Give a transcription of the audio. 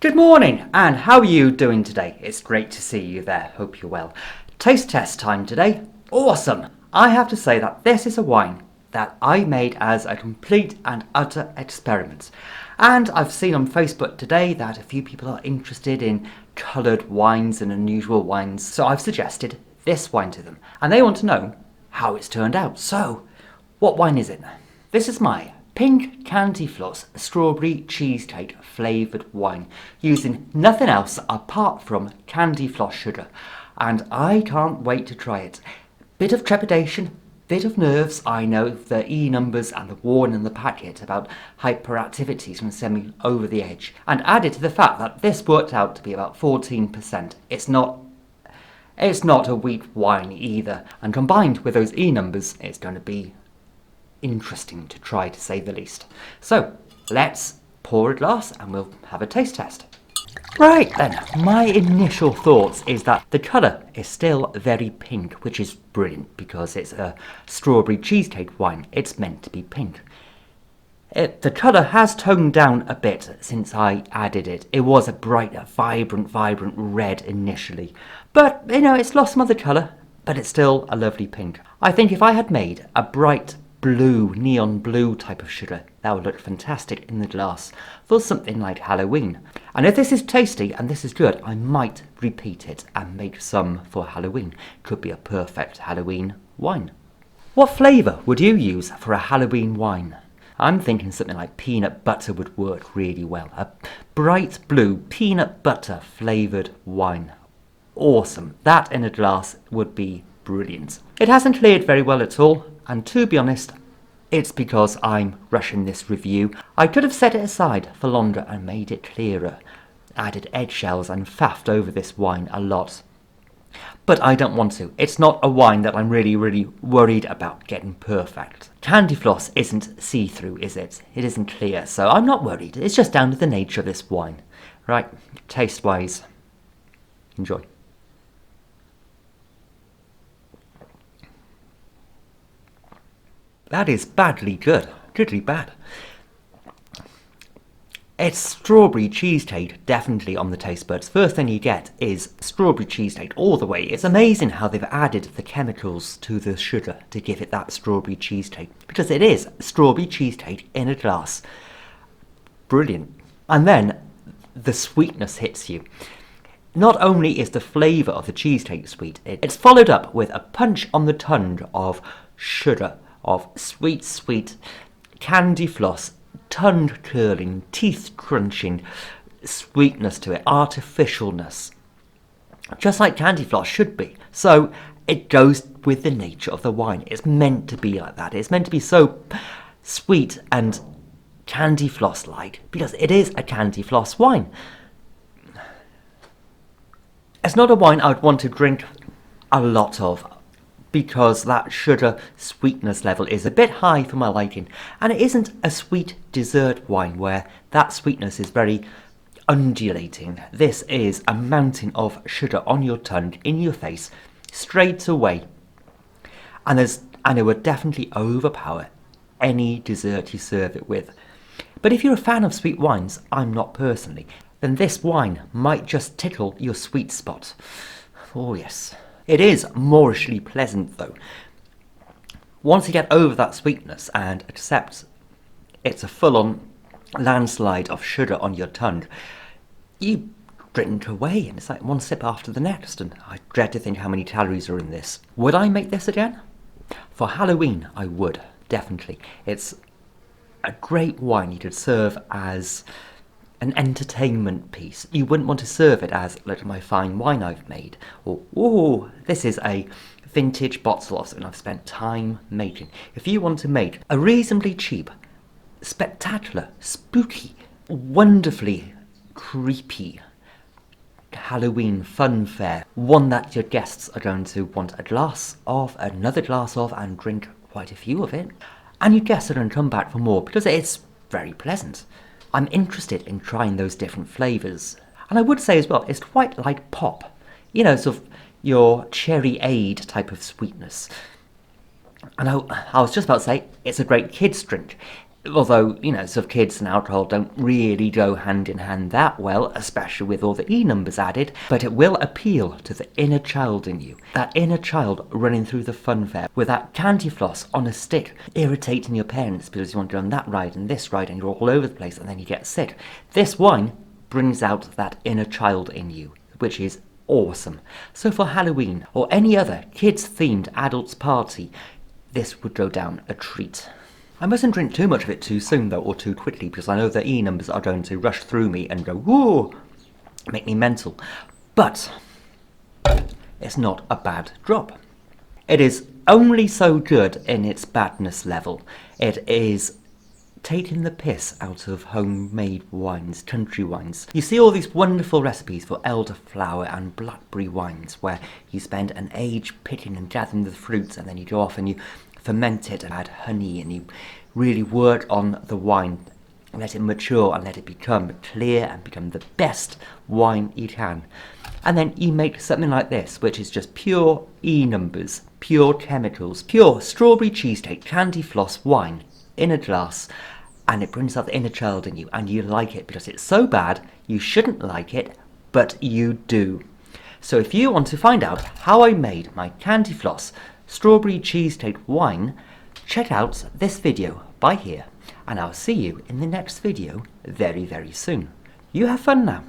Good morning, and how are you doing today? It's great to see you there. Hope you're well. Taste test time today. Awesome! I have to say that this is a wine that I made as a complete and utter experiment. And I've seen on Facebook today that a few people are interested in coloured wines and unusual wines, so I've suggested this wine to them. And they want to know how it's turned out. So, what wine is it? This is my pink candy floss strawberry cheesecake flavoured wine, using nothing else apart from candy floss sugar, and I can't wait to try it. Bit of trepidation, bit of nerves. I know the E numbers and the warning in the packet about hyperactivities can send me over the edge, and added to the fact that this worked out to be about 14%. It's not a weak wine either, and combined with those E numbers, it's going to be interesting to try, to say the least. So let's pour a glass and we'll have a taste test. Right then, my initial thoughts is that the colour is still very pink, which is brilliant because it's a strawberry cheesecake wine. It's meant to be pink. The colour has toned down a bit since I added it. It was a bright, vibrant red initially, but it's lost some of the colour, but it's still a lovely pink. I think if I had made a bright blue, neon blue type of sugar, that would look fantastic in the glass for something like Halloween. And if this is tasty and this is good, I might repeat it and make some for Halloween. Could be a perfect Halloween wine. What flavour would you use for a Halloween wine? I'm thinking something like peanut butter would work really well. A bright blue peanut butter flavoured wine. Awesome. That in a glass would be brilliant. It hasn't cleared very well at all, and to be honest, it's because I'm rushing this review. I could have set it aside for longer and made it clearer, added eggshells and faffed over this wine a lot. But I don't want to. It's not a wine that I'm really worried about getting perfect. Candy floss isn't see-through, is it? It isn't clear, so I'm not worried. It's just down to the nature of this wine. Right, taste-wise, enjoy. That is badly good. Goodly bad. It's strawberry cheesecake, definitely on the taste buds. First thing you get is strawberry cheesecake all the way. It's amazing how they've added the chemicals to the sugar to give it that strawberry cheesecake, because it is strawberry cheesecake in a glass. Brilliant. And then the sweetness hits you. Not only is the flavour of the cheesecake sweet, it's followed up with a punch on the tongue of sugar, of sweet candy floss, tongue curling, teeth crunching sweetness to it, artificialness, just like candy floss should be. So it goes with the nature of the wine. It's meant to be like that. It's meant to be so sweet and candy floss like, because it is a candy floss wine. It's not a wine I would want to drink a lot of, because that sugar sweetness level is a bit high for my liking, and it isn't a sweet dessert wine where that sweetness is very undulating. This is a mountain of sugar on your tongue, in your face, straight away, and it would definitely overpower any dessert you serve it with. But if you're a fan of sweet wines, I'm not personally, then this wine might just tickle your sweet spot. Oh yes. It is moorishly pleasant though. Once you get over that sweetness and accept it's a full-on landslide of sugar on your tongue, you drink away and it's like one sip after the next, and I dread to think how many calories are in this. Would I make this again? For Halloween I would, definitely. It's a great wine you could serve as an entertainment piece. You wouldn't want to serve it as, look at my fine wine I've made, or, oh, this is a vintage bottle of something I've spent time making. If you want to make a reasonably cheap, spectacular, spooky, wonderfully creepy Halloween fun fair, one that your guests are going to want a glass of, another glass of, and drink quite a few of it, and your guests are going to come back for more because it's very pleasant. I'm interested in trying those different flavours. And I would say as well, it's quite like pop. Sort of your cherry aid type of sweetness. And I was just about to say, it's a great kids drink. Although, you know, sort of kids and alcohol don't really go hand in hand that well, especially with all the E numbers added, but it will appeal to the inner child in you. That inner child running through the fun fair with that candy floss on a stick, irritating your parents because you want to go on that ride and this ride and you're all over the place and then you get sick. This wine brings out that inner child in you, which is awesome. So for Halloween or any other kids-themed adults party, this would go down a treat. I mustn't drink too much of it too soon though, or too quickly, because I know the E numbers are going to rush through me and go, whoa, make me mental. But it's not a bad drop. It is only so good in its badness level. It is taking the piss out of homemade wines, country wines. You see all these wonderful recipes for elderflower and blackberry wines where you spend an age picking and gathering the fruits and then you go off and you ferment it and add honey and you really work on the wine, let it mature and let it become clear and become the best wine you can. And then you make something like this, which is just pure E numbers, pure chemicals, pure strawberry cheesecake candy floss wine in a glass, and it brings out the inner child in you and you like it because it's so bad you shouldn't like it, but you do. So if you want to find out how I made my candy floss strawberry cheesecake wine, check out this video by here, and I'll see you in the next video very, very soon. You have fun now.